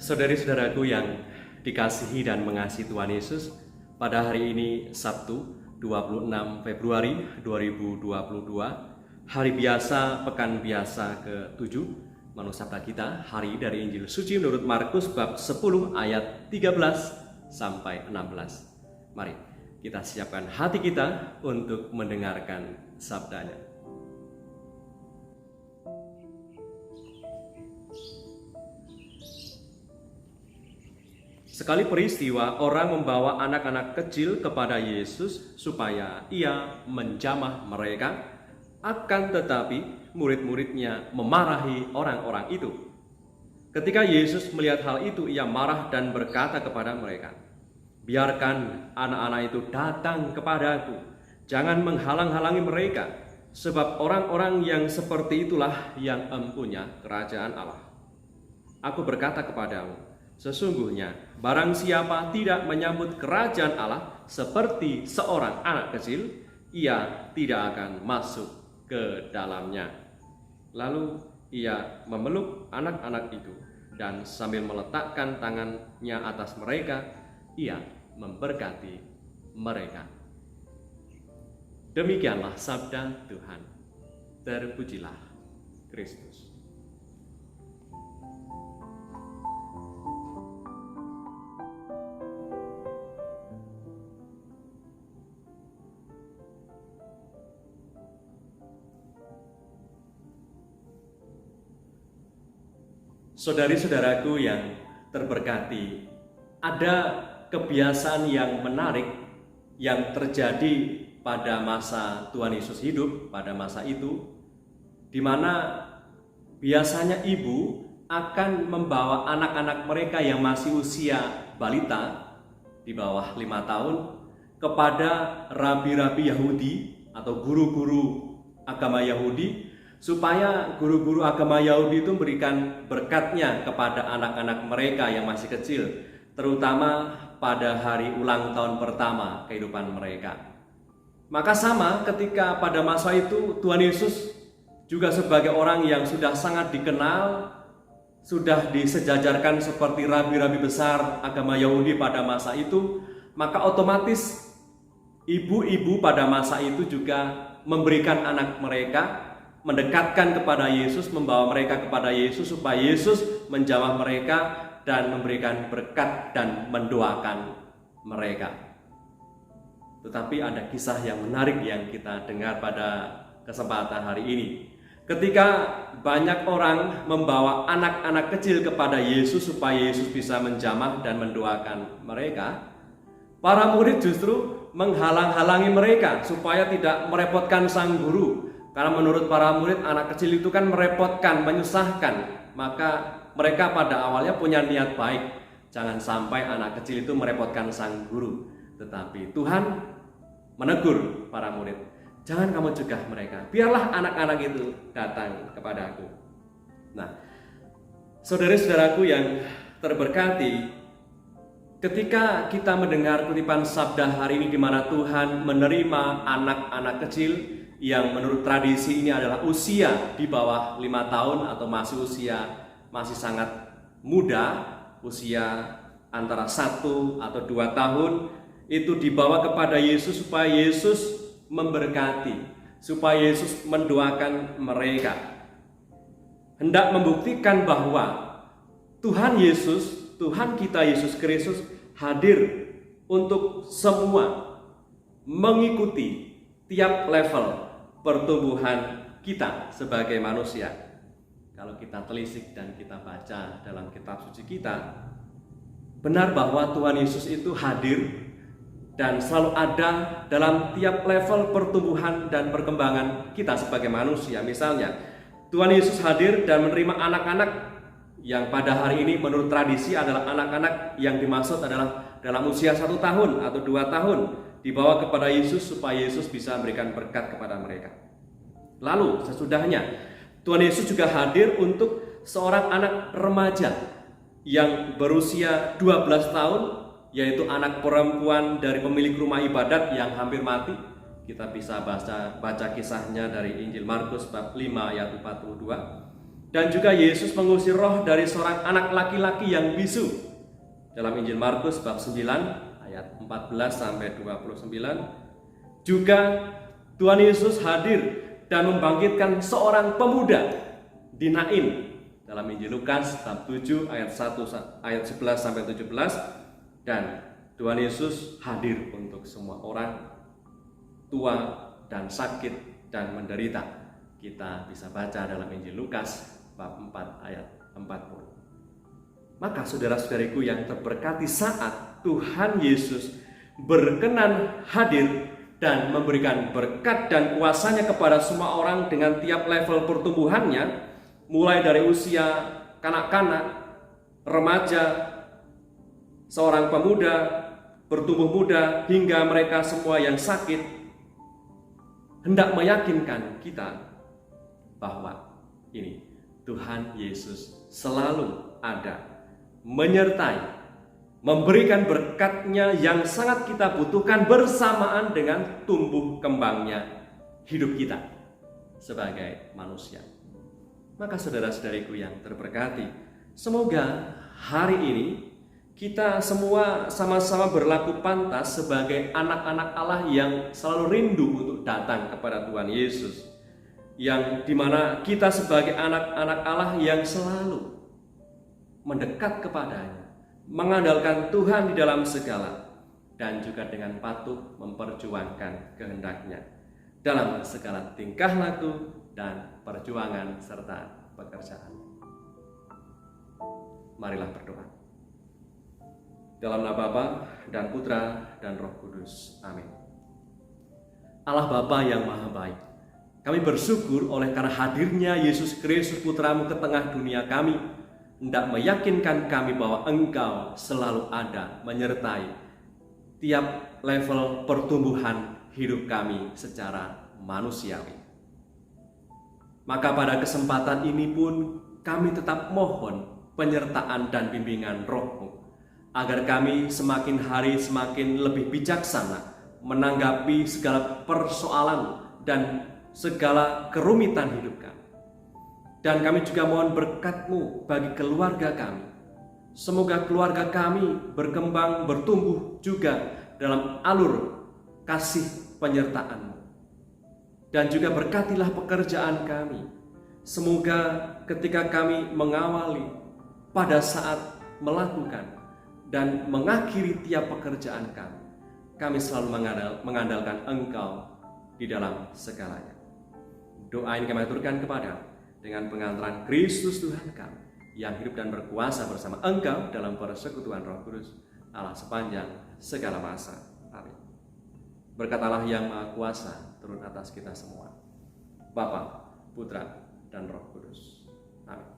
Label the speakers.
Speaker 1: Saudari-saudaraku yang dikasihi dan mengasihi Tuhan Yesus, pada hari ini Sabtu 26 Februari 2022, hari biasa, pekan biasa ke-7, Manu Sabda kita, hari dari Injil Suci menurut Markus bab 10 ayat 13 sampai 16. Mari kita siapkan hati kita untuk mendengarkan sabdanya. Sekali peristiwa, orang membawa anak-anak kecil kepada Yesus supaya ia menjamah mereka, akan tetapi murid-muridnya memarahi orang-orang itu. Ketika Yesus melihat hal itu, ia marah dan berkata kepada mereka, "Biarkan anak-anak itu datang kepadaku, jangan menghalang-halangi mereka, sebab orang-orang yang seperti itulah yang empunya kerajaan Allah. Aku berkata kepadamu, sesungguhnya barang siapa tidak menyambut kerajaan Allah seperti seorang anak kecil, ia tidak akan masuk ke dalamnya." Lalu ia memeluk anak-anak itu dan sambil meletakkan tangannya atas mereka, ia memberkati mereka. Demikianlah sabda Tuhan. Terpujilah Kristus. Saudari-saudaraku yang terberkati, ada kebiasaan yang menarik yang terjadi pada masa Tuhan Yesus hidup, pada masa itu, di mana biasanya ibu akan membawa anak-anak mereka yang masih usia balita, di bawah 5 tahun, kepada rabi-rabi Yahudi atau guru-guru agama Yahudi, supaya guru-guru agama Yahudi itu memberikan berkatnya kepada anak-anak mereka yang masih kecil, terutama pada hari ulang tahun pertama kehidupan mereka. Maka sama ketika pada masa itu Tuhan Yesus juga sebagai orang yang sudah sangat dikenal, sudah disejajarkan seperti rabi-rabi besar agama Yahudi pada masa itu, maka otomatis ibu-ibu pada masa itu juga memberikan anak mereka, mendekatkan kepada Yesus, membawa mereka kepada Yesus supaya Yesus menjamah mereka dan memberikan berkat dan mendoakan mereka. Tetapi ada kisah yang menarik yang kita dengar pada kesempatan hari ini. Ketika banyak orang membawa anak-anak kecil kepada Yesus supaya Yesus bisa menjamah dan mendoakan mereka, para murid justru menghalang-halangi mereka supaya tidak merepotkan sang guru. Karena menurut para murid, anak kecil itu kan merepotkan, menyusahkan. Maka mereka pada awalnya punya niat baik, jangan sampai anak kecil itu merepotkan sang guru. Tetapi Tuhan menegur para murid, jangan kamu cegah mereka, biarlah anak-anak itu datang kepada aku. Nah, saudara-saudaraku yang terberkati, ketika kita mendengar kutipan sabda hari ini di mana Tuhan menerima anak-anak kecil yang menurut tradisi ini adalah usia di bawah 5 tahun atau masih sangat muda, usia antara 1 atau 2 tahun, itu dibawa kepada Yesus supaya Yesus memberkati, supaya Yesus mendoakan mereka. Hendak membuktikan bahwa Tuhan Yesus, Tuhan kita Yesus Kristus hadir untuk semua, mengikuti tiap level pertumbuhan kita sebagai manusia. Kalau kita telisik dan kita baca dalam kitab suci kita, benar bahwa Tuhan Yesus itu hadir dan selalu ada dalam tiap level pertumbuhan dan perkembangan kita sebagai manusia. Misalnya, Tuhan Yesus hadir dan menerima anak-anak yang pada hari ini menurut tradisi adalah anak-anak yang dimaksud adalah dalam usia 1 tahun atau 2 tahun, dibawa kepada Yesus supaya Yesus bisa memberikan berkat kepada mereka. Lalu sesudahnya Tuhan Yesus juga hadir untuk seorang anak remaja yang berusia 12 tahun, yaitu anak perempuan dari pemilik rumah ibadat yang hampir mati. Kita bisa baca kisahnya dari Injil Markus bab 5 ayat 42. Dan juga Yesus mengusir roh dari seorang anak laki-laki yang bisu. Dalam Injil Markus bab 9 ayat 14 sampai 29, juga Tuhan Yesus hadir dan membangkitkan seorang pemuda di Nain. Dalam Injil Lukas bab 7 ayat 11 sampai 17, dan Tuhan Yesus hadir untuk semua orang, tua dan sakit dan menderita. Kita bisa baca dalam Injil Lukas bab 4 ayat 40. Maka saudara-saudariku yang terberkati, saat Tuhan Yesus berkenan hadir dan memberikan berkat dan kuasanya kepada semua orang dengan tiap level pertumbuhannya, mulai dari usia kanak-kanak, remaja, seorang pemuda, bertumbuh muda, hingga mereka semua yang sakit, hendak meyakinkan kita bahwa ini Tuhan Yesus selalu ada, menyertai, memberikan berkat-Nya yang sangat kita butuhkan bersamaan dengan tumbuh kembangnya hidup kita sebagai manusia. Maka saudara-saudariku yang terberkati, semoga hari ini kita semua sama-sama berlaku pantas sebagai anak-anak Allah yang selalu rindu untuk datang kepada Tuhan Yesus, yang dimana kita sebagai anak-anak Allah yang selalu mendekat kepadanya, mengandalkan Tuhan di dalam segala, dan juga dengan patuh memperjuangkan kehendak-Nya dalam segala tingkah laku dan perjuangan serta pekerjaan. Marilah berdoa. Dalam nama Bapa dan Putra dan Roh Kudus. Amin. Allah Bapa yang Maha Baik, kami bersyukur oleh karena hadirnya Yesus Kristus Putra-Mu ke tengah dunia kami, hendak meyakinkan kami bahwa Engkau selalu ada menyertai tiap level pertumbuhan hidup kami secara manusiawi. Maka pada kesempatan ini pun kami tetap mohon penyertaan dan bimbingan Roh-Mu, agar kami semakin hari semakin lebih bijaksana menanggapi segala persoalan dan segala kerumitan hidup kami. Dan kami juga mohon berkat-Mu bagi keluarga kami. Semoga keluarga kami berkembang, bertumbuh juga dalam alur kasih penyertaan-Mu. Dan juga berkatilah pekerjaan kami. Semoga ketika kami mengawali, pada saat melakukan dan mengakhiri tiap pekerjaan kami selalu mengandalkan Engkau di dalam segalanya. Doa ini kami aturkan kepada dengan pengantaran Kristus Tuhan kami, yang hidup dan berkuasa bersama Engkau dalam persekutuan Roh Kudus, Allah sepanjang segala masa. Amin. Berkat Allah yang Maha Kuasa turun atas kita semua, Bapa, Putra, dan Roh Kudus. Amin.